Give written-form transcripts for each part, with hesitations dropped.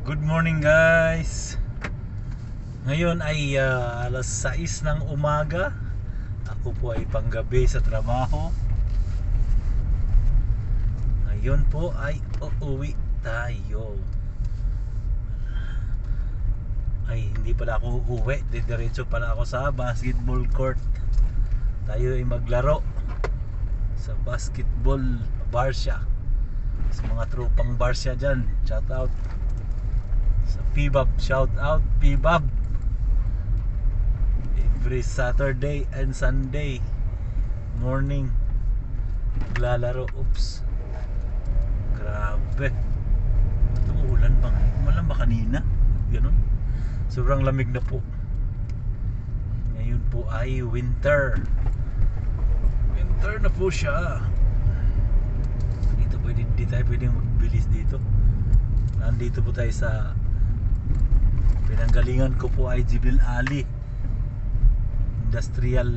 Good morning guys. Ngayon ay alas 6 ng umaga. Ako po ay panggabi sa trabaho. Ngayon po ay uuwi tayo. Ay hindi pala ako uuwi, diretso pala ako sa basketball court. Tayo ay maglaro sa basketball Barcia. Sa mga tropang Barcia dyan, shout out. Sa PBAB, shout out PBAB. Every Saturday and Sunday morning maglalaro. Oops, grabe. Ito ulan ba? Umalan ba kanina? Ganun. Sobrang lamig na po. Ngayon po ay winter. Winter na po siya. Dito pwede, di tayo pwedeng magbilis dito. Nandito po tayo sa pinanggalingan ko po ay Jibil Ali Industrial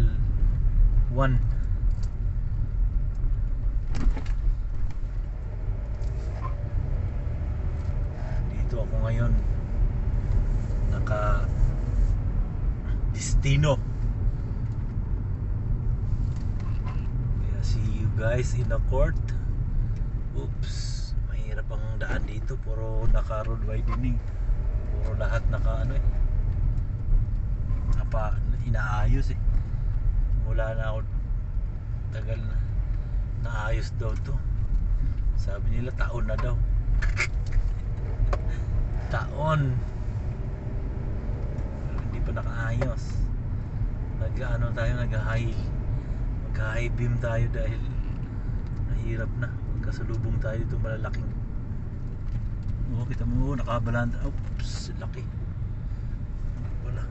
1. Dito ako ngayon naka destino. Kaya see you guys in the court. Oops, mahirap ang daan dito, puro naka road widening. Puro lahat naka inaayos eh. Mula na ako tagal na naayos daw to. Sabi nila taon na daw. Taon. Pero hindi pa nakaayos. Mag-high beam tayo dahil nahirap na. Magkasalubong tayo itong malalaking. Oo, kita mo, nakabalanda. Oops, laki. Ano pala?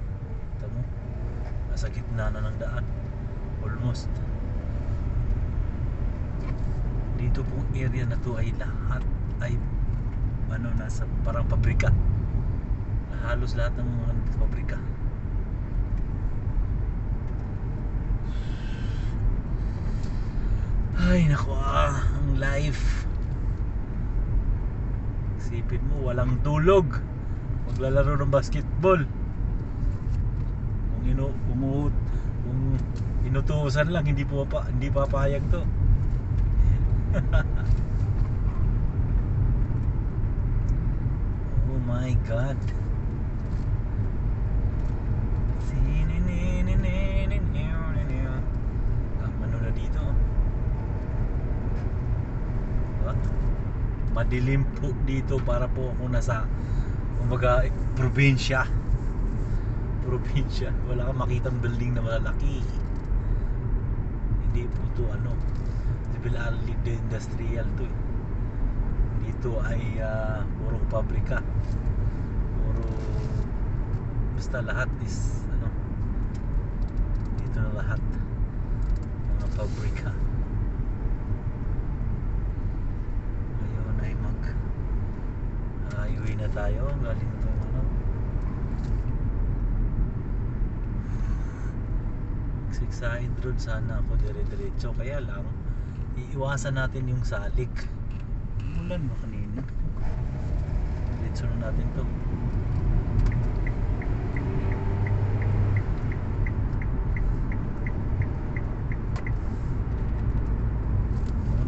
Kita mo, nasa gitna na ng daan. Almost. Dito pong area na to ay lahat ay nasa parang pabrika. Halos lahat ng mga pabrika. Ay naku, ang life. Isipin mo, walang tulog, maglalaro ng basketball. Kung inutusan lang, hindi papayag to. Oh my God. Ano na dito? What? Madilim po dito, para po ako nasa kumbaga probinsya. Wala kang makitang building na malalaki. Hindi po to Jibil Ali Industrial to eh. Dito ay puro pabrika. Basta lahat is dito na lahat mga pabrika. Highway na tayo, galing ito Sigside road sana ako, dire-diretso. Kaya lang iiwasan natin yung salik. Ulan mo kanina. Diretso na natin to.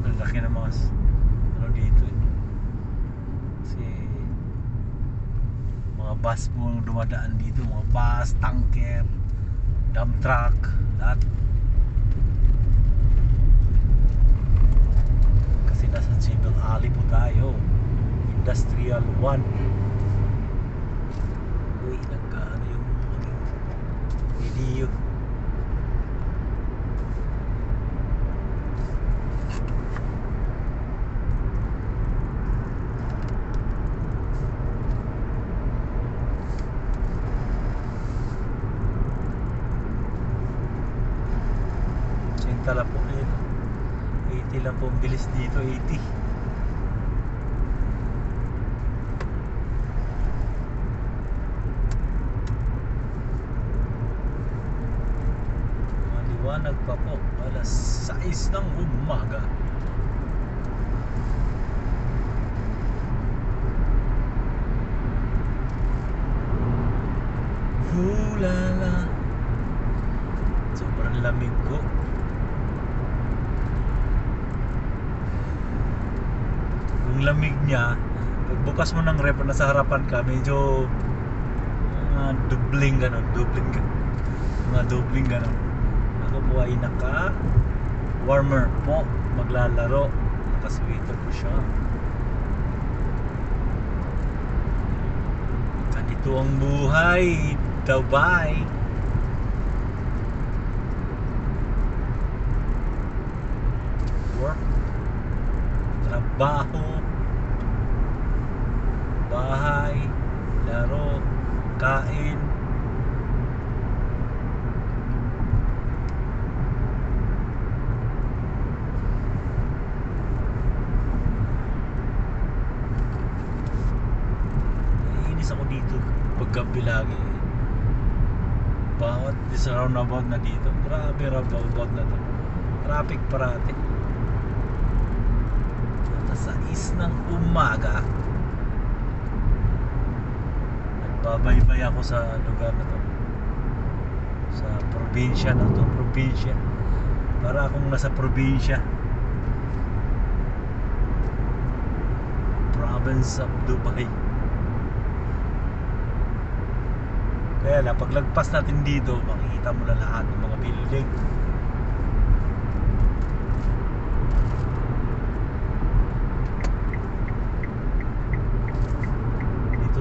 Nalaki na mga dito eh. Kasi mga bus po dumadaan dito, mga bus, tanker, dump truck, lahat. Kasi nasa Jibil Ali po tayo, Industrial 1. Uy, nagkaano yung video. Tala po yun, 80 lang po ang bilis dito, 80. Maliwanag pa po, alas 6 ng umaga. la. Sobrang lamig ko. Yung lamig niya, pagbukas mo ng ref na sa harapan ka, medyo dubling ganon, mga dubling ganon. Ako po ay naka warmer po, maglalaro, naka-sweater po siya. Ganito ang buhay, Dubai. Work, trabaho, bahay, laro, kain. Naiinis ako dito paggabi lagi. Bawat sa roundabout na dito, grabe roundabout na to, traffic parati. Sa 6 ng umaga nagbabaybay ako sa lugar na to, sa probinsya na to, probinsya, para akong nasa probinsya, province of Dubai. Kaya lang paglagpas natin dito, makikita mo na lahat ng mga building.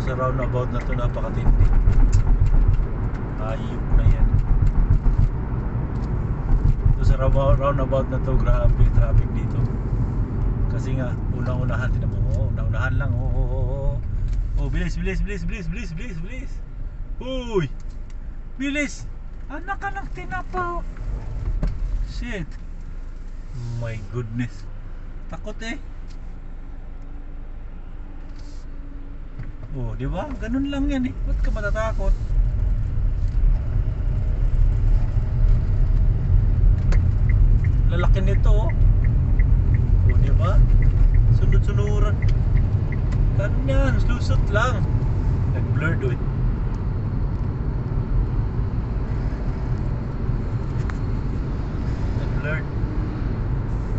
Sa roundabout na to, napakatindi. Ayup na yan. Ito sa roundabout na to, grabe traffic dito. Kasi nga, unang-unahan, tinan mo, unang-unahan lang. Bilis. Uy, bilis. Anak ka ng tinapa. Shit. My goodness. Takot eh. Oh, di ba? Ganun lang yan eh. Ba't ka matatakot? Lalaki nito oh. Oh, di ba? Sunod-sunuran. Ganyan, lusot lang. Nag-blurred oh.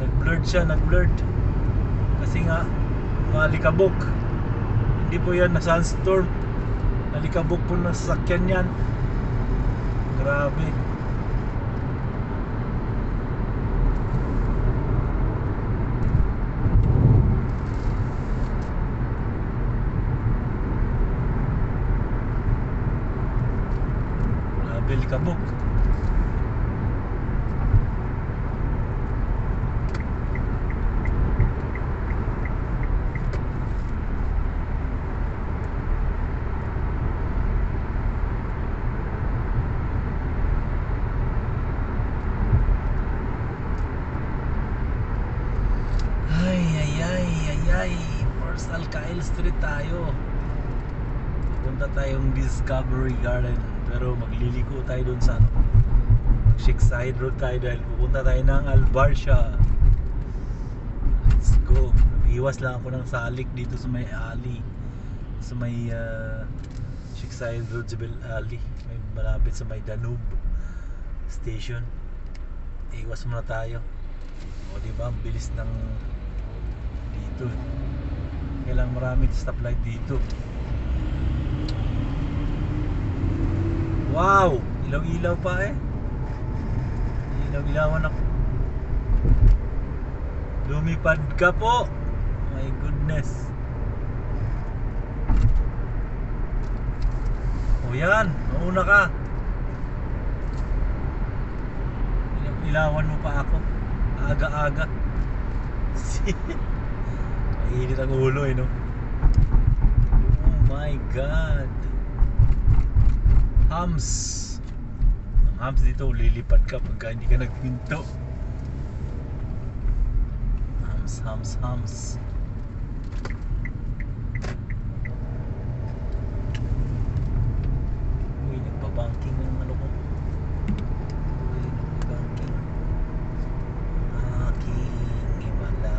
Nag-blurred siya, nag-blurred. Kasi nga, malikabok. Hindi po yan na sunstorm. Nalikabok po ng sasakyan yan. Grabe. Grabe likabok. First Alcail Street tayo. Punta tayong Discovery Garden. Pero magliliko tayo dun sa Sheikh Road tayo dahil pupunta tayo ng Al-Barsha. Let's go. Iwas lang ako ng salik dito sa may alley, sa may Sheikh Road, Jebel Ali, may malapit sa may Danube Station. Iwas muna tayo. O diba, ang bilis ng dito. Kailangan marami stoplight dito. Wow! Ilaw-ilaw pa eh. Ilaw-ilawan ako. Lumipad ka po. My goodness. O yan, mauna ka. Ilawan mo pa ako. Aga-aga. Mainit ang ulo eh, no? Oh my God. Hams. Ang hams dito, lilipad ka pagka hindi ka nagpinto. Hams. Uy, nagbabanking ng ano ko. Uy, nagbabanking. Aking himala.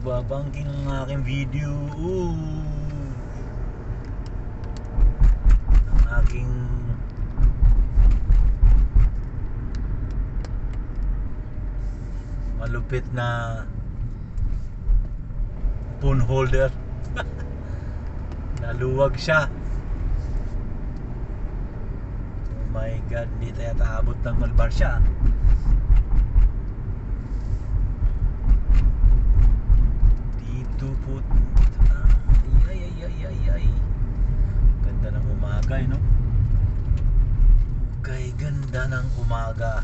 nagbabangking ng aking video. Ang aking malupit na phone holder. Naluwag siya. Oh my god, hindi tayo taabot ng Malbarsia. Dito po. Ay. Ganda ng umaga, no? Okay, ganda ng umaga.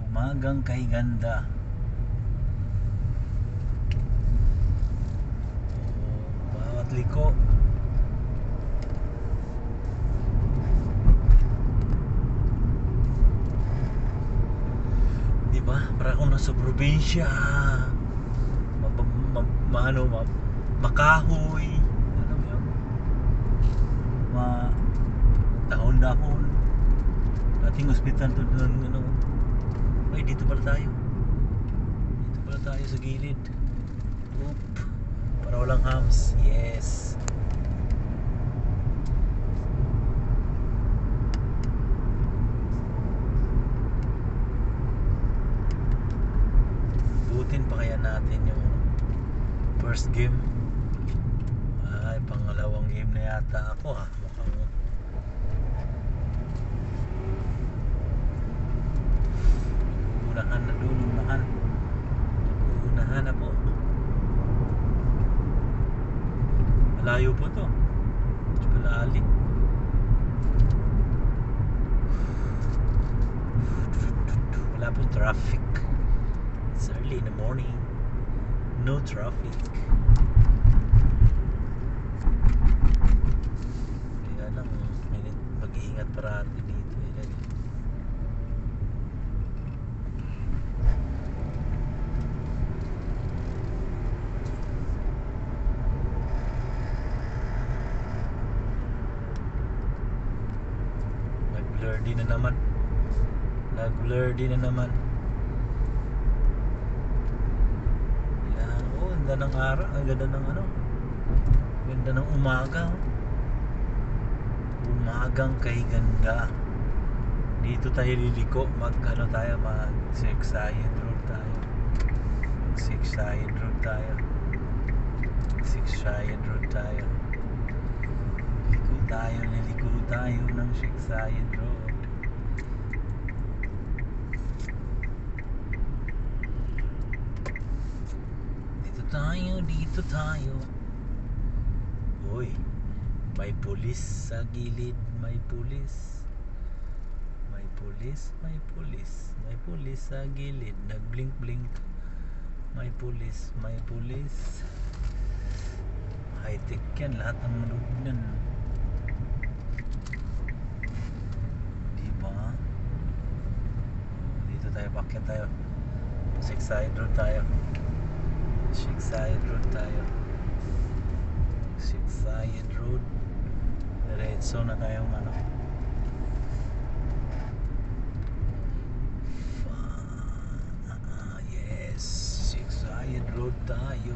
Umagang kay ganda. Bawat liko. Diba? Para akong nasa probinsya. Makahoy. Ano yun? Dahon-dahon. Ating ospital to doon, ano. Ay, dito pala tayo. Dito pala tayo sa gilid. Oop. Para walang hams. Yes. Butin pa kaya natin yung first game. Ay, pangalawang game na yata ako, ha. Mukhang unahan na po. Malayo po to. Palali. Wala pong traffic. It's early in the morning. No traffic. Kaya lang, mag-iingat parati dito. Nag-blur din na naman. Yan. Oh, ang ganda ng araw. Ang ganda ng ano. Ganda ng umaga. Umagang kay ganda. Dito tayo liliko. Mag-ano tayo. Mag-Sixside Road tayo. Sixside Road tayo. Sixside Road tayo. Liliko tayo ng Sixside Road. Dito tayo. Uy, may pulis sa gilid. May pulis sa gilid. Nag-blink blink. May pulis. High tech yan. Lahat ng loob yan. Diba? Dito tayo, pakyat tayo. Sixside Road tayo. Sixside Road. Diretso na tayong ano. Yes, Sixside Road tayo.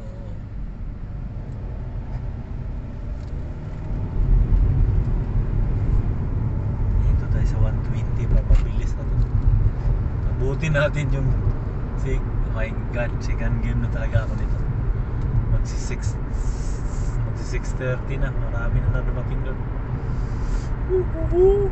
Dito tayo sa 120 para mabilis na to. Abutin natin yung oh my god, second game na talaga ako nito. Magsi 6:30 na. Marami na dumating doon. Oh,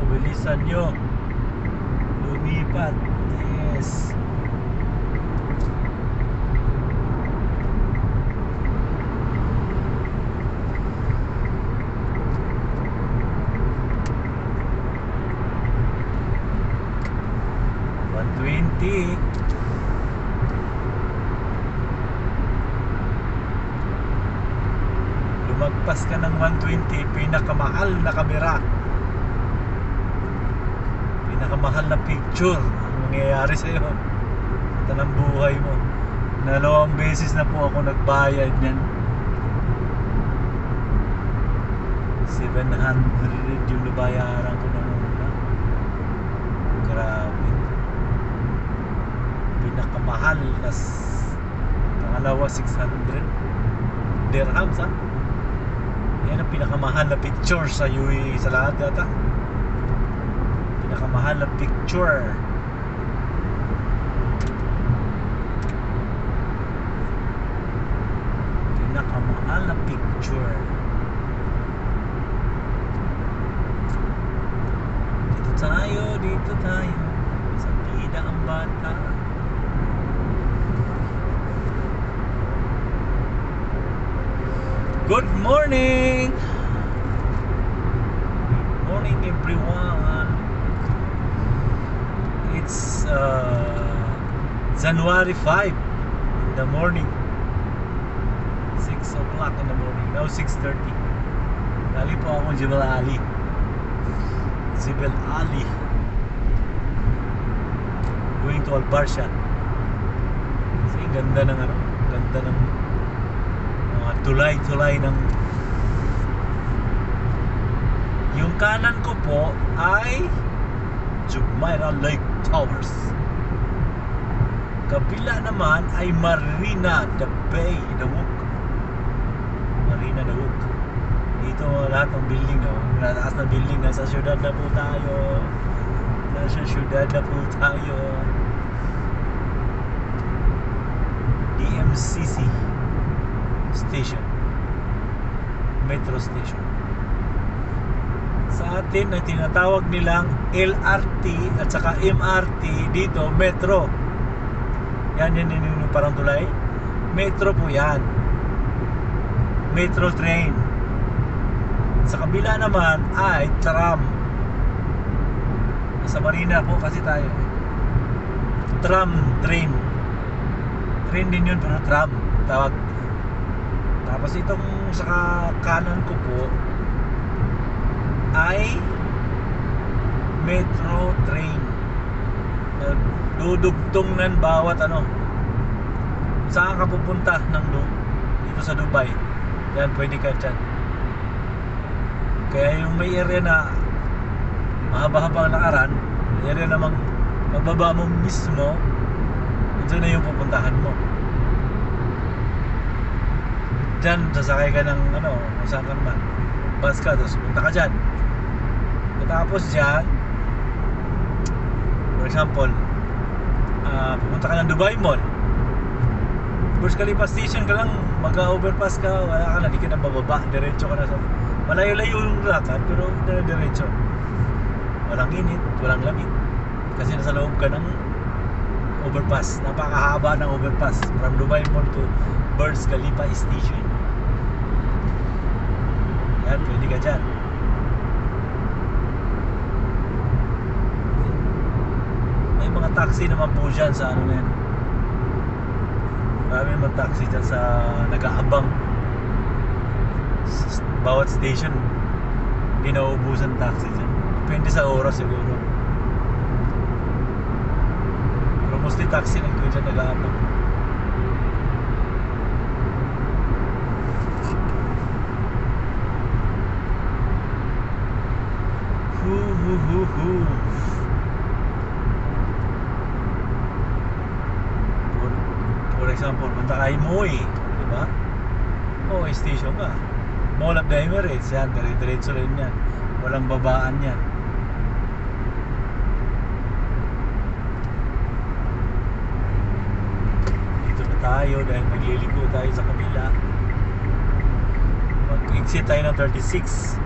bilisan nyo. Lumipat. Yes. Lumagpas ka ng 120, pinakamahal na kamera, pinakamahal na picture ang mangyayari sa'yo sa tanang buhay mo. Dalawang beses na po ako nagbayad niyan. 700 yung nabayaran ko na una. Grabe. Pinakamahal na pangalawa 600 dirhams, ha? Yan ang pinakamahal na picture sa UAE sa lahat yata. Pinakamahal na picture. Pinakamahal na picture. Dito tayo sa bida ang bata. Good morning! Good morning everyone. It's January 5 in the morning. 6 o'clock in the morning. Now 6:30. Dali po ako Jebel Ali. Jebel Ali. Going to Al Barsha. Kasi ganda ng ganda ng mga tulay-tulay ng. Yung kanan ko po ay Jumeirah Lake Towers. Kabila naman ay Marina the Bay, the Wook. Marina the Wook. Dito lahat ng building, nataas na building, nasa syudad na po tayo. Nasa syudad na po tayo. DMCC station, metro station. Sa atin ay tinatawag nilang LRT at saka MRT, dito metro. Yan yung parang tulay. Metro po yan. Metro train. Sa kabila naman ay tram. Sa Marina po kasi tayo. Tram, train. Train din yun pero tram tawag. Tapos itong sa kanan ko po ay metro train. Dudugtong nan bawat saan ka pupunta dito sa Dubai. Yan, pwede ka dyan. Kaya yung may area na mahaba-habang lakaran, may area namang pagbaba mo mismo, dyan na yung pupuntahan mo. Dyan, sasakay ka ng kung saan ka naman, bus ka, tapos punta ka dyan. Tapos dyan, for example, pupunta ka ng Dubai Mall, Burj Khalifa Station ka lang, mag-overpass ka, wala ka na, di ka na bababa, diretso ka na sa malayo-layo yung lakad, pero diretso. Walang init, walang lamig, kasi nasa loob ka ng overpass. Napakahaba ng overpass from Dubai Mall to Burj Khalifa Station. Yan, pwede ka dyan. May mga taxi naman po dyan sa na yan. Marami naman taxi dyan sa nag-aabang. Bawat station hindi nauubusan taxi dyan. Depende sa oras siguro. Pero mostly taxi lang dyan nag-aabang. For example, punta kay Moy, di ba? Moy station ka. Mall of the Emirates, yan, diretso rin yan. Walang babaan yan. Dito na tayo dahil magliliko tayo sa kabila. Mag-exit tayo ng 36.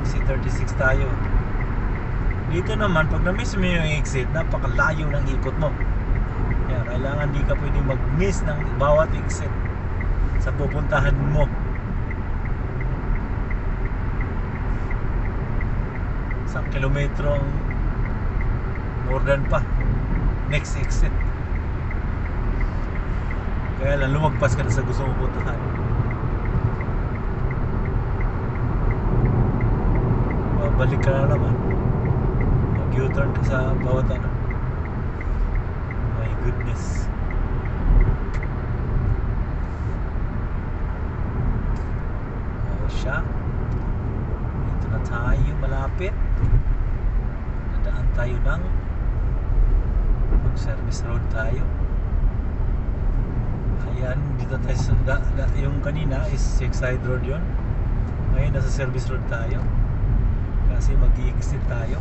Exit 36 tayo. Dito naman, pag na-miss mo yung exit, napakalayo ng ikot mo. Kaya kailangan di ka pwedeng mag-miss ng bawat exit sa pupuntahan mo. Isang kilometro ang more than pa next exit. Kaya lang lumagpas ka na sa gusto mong puntahan. Babalik ka na naman, mag-U-turn ka sa bawat My goodness. siya. Dito na tayo malapit. Nadaan tayo ng service road tayo. Ayan, dito tayo yung kanina is Side Road yun. Ngayon nasa service road tayo kasi mag-i-exit tayo.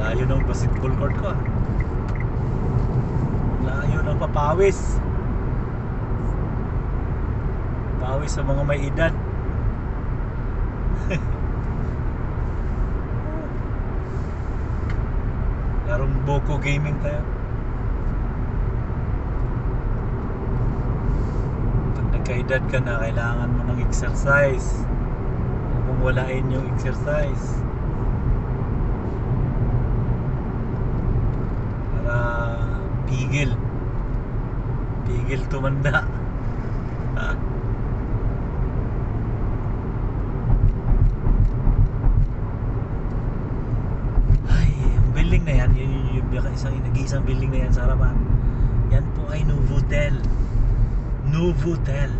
Layo ng basketball court ko. Layo ng papawis. Pawis sa mga may edad. Larong Boko gaming tayo. Pag nagkaedad ka na, kailangan mo ng exercise. Huwag mong walain yung exercise para pigil tumanda. Building na yan, yung nag-iisang building na yan sa harapan. Yan po ay Novotel. Novotel.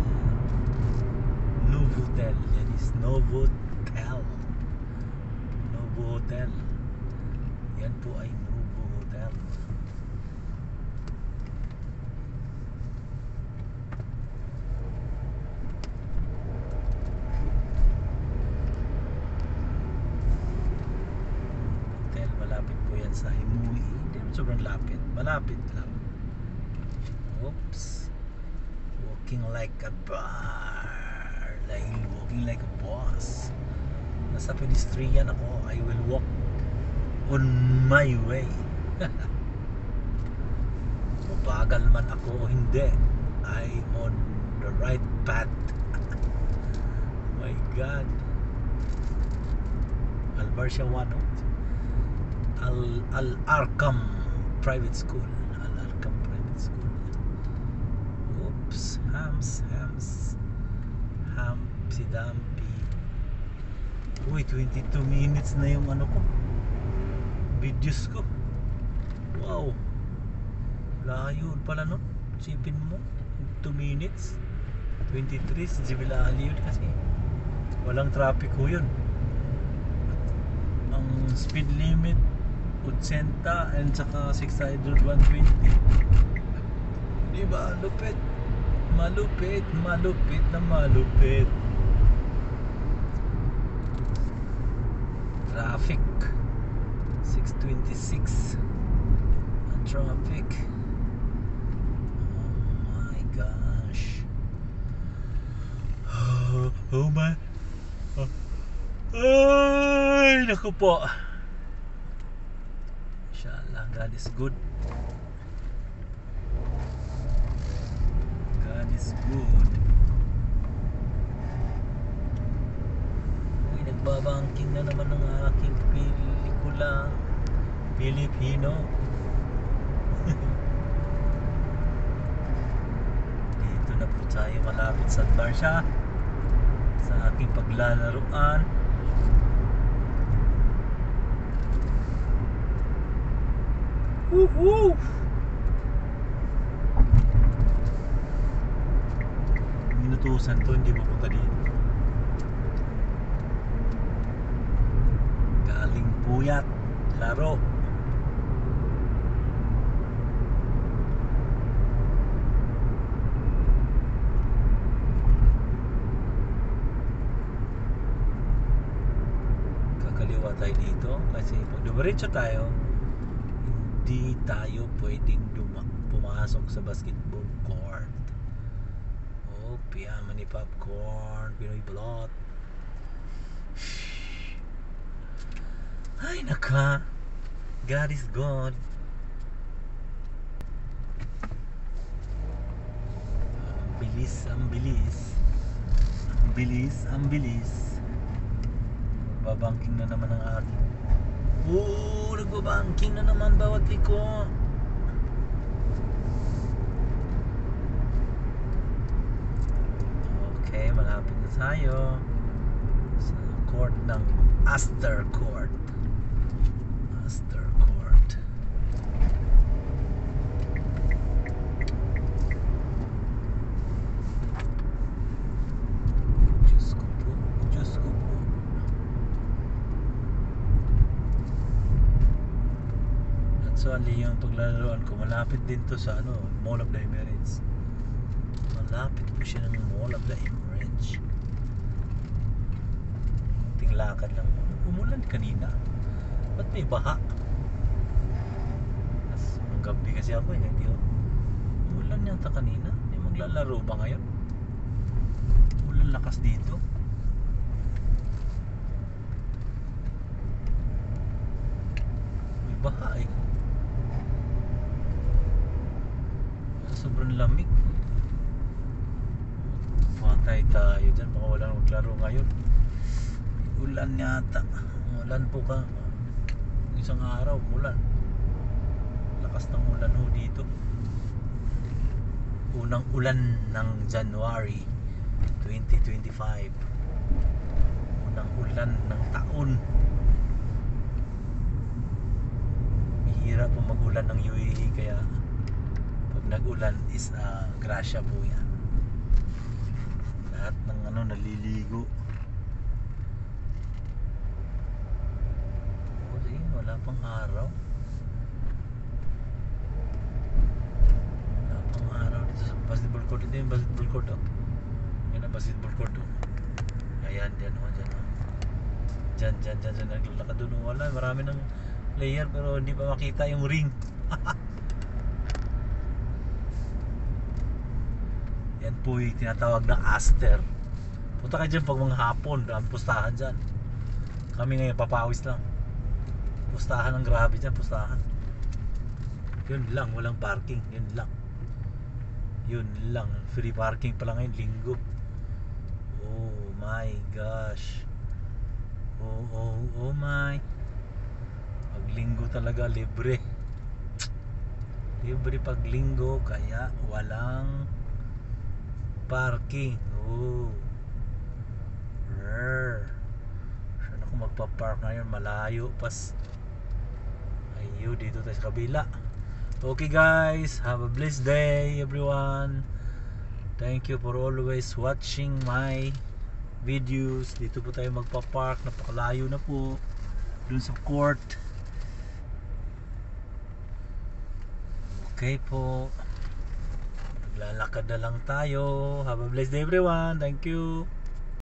Yan is Novotel. Novotel. Yan po ay Novotel. Sa Himui, hindi sobrang lapit, malapit lang. Oops, walking like a bar, like walking like a boss. Nasa pedestrian ako, I will walk on my way. Mabagal man ako o hindi, I'm on the right path. My God. Albarcia 1 Al-Arqam Private School. Al-Arqam Private School. Oops, Humpty Dumpty. Uy, 22 minutes na yung ano ko, videos ko. Wow, layo pala nun. Sipin mo, 2 minutes 23 sa Jibilali yun kasi walang traffic ko yun. Ang speed limit 80 and saka 600 120. Diba? Malupit na malupit. Traffic 626 ang traffic. Oh my gosh. Oh my. Ay, naku po. Inshallah, God is good. God is good. Uy, nagbabangking na naman ng aking pelikula Pilipino. Dito na po tayo malapit sa Albarcia, sa aking paglalaruan. Woohoo! Minutusan to, hindi mapunta dito. Galing puyat, laro. Kakaliwa tayo dito kasi pag dumiretso tayo, hindi tayo pwedeng pumasok sa basketball court. Oh, piyama ni popcorn, Pinoy Balot. Ay naka, God is good. Ang bilis. Babangking na naman ang aking. Nagbabangking na naman bawat liko. Okay, malapit na tayo sa court ng Astor Court. Usually yung paglalaroan ko malapit din to sa ano, Mall of the Emirates. Malapit po siya ng Mall of the Emirates. Kunting lakad lang. Umulan kanina. Ba't may baha? Ang gabi kasi ako eh. Hindi ako. Umulan yata kanina. May maglalaro ba ngayon? Ulan lakas dito. May baha eh. Sobrang lamig. Patay tayo dyan. Baka wala nang maglaro ngayon. Ulan yata. Ulan po ka. Isang araw, ulan. Lakas ng ulan ho dito. Unang ulan ng January 2025. Unang ulan ng taon. Mahirap po mag-ulan ng UAE, kaya pag nag-ulan is grasya po yan. Lahat ng ano naliligo. Wala pang araw. Wala pang araw dito sa basketball court. Ito yung basketball court oh. Yan ang basketball court oh. Ayan, dyan oh, dyan oh. Dyan naglalakad doon. Wala, marami ng player pero hindi pa makita yung ring. Yan po yung tinatawag na Aster. Punta kayo dyan pag mga hapon. Ang pustahan dyan. Kami ngayon papawis lang. Pustahan ng grabe dyan, pustahan. Yun lang, walang parking. Yun lang. Free parking pala ngayon, linggo. Oh my gosh. Oh my. Pag linggo talaga, libre. Libre pag linggo, kaya walang parking. Oh. Saan ako magpa-park ngayon? Malayo pas. Ayun, dito tayo sa kabila. Okay guys, have a blessed day everyone. Thank you for always watching my videos. Dito po tayo magpa-park. Napakalayo na po dun sa court. Okay po, naglalakad na lang tayo. Have a blessed day everyone. Thank you.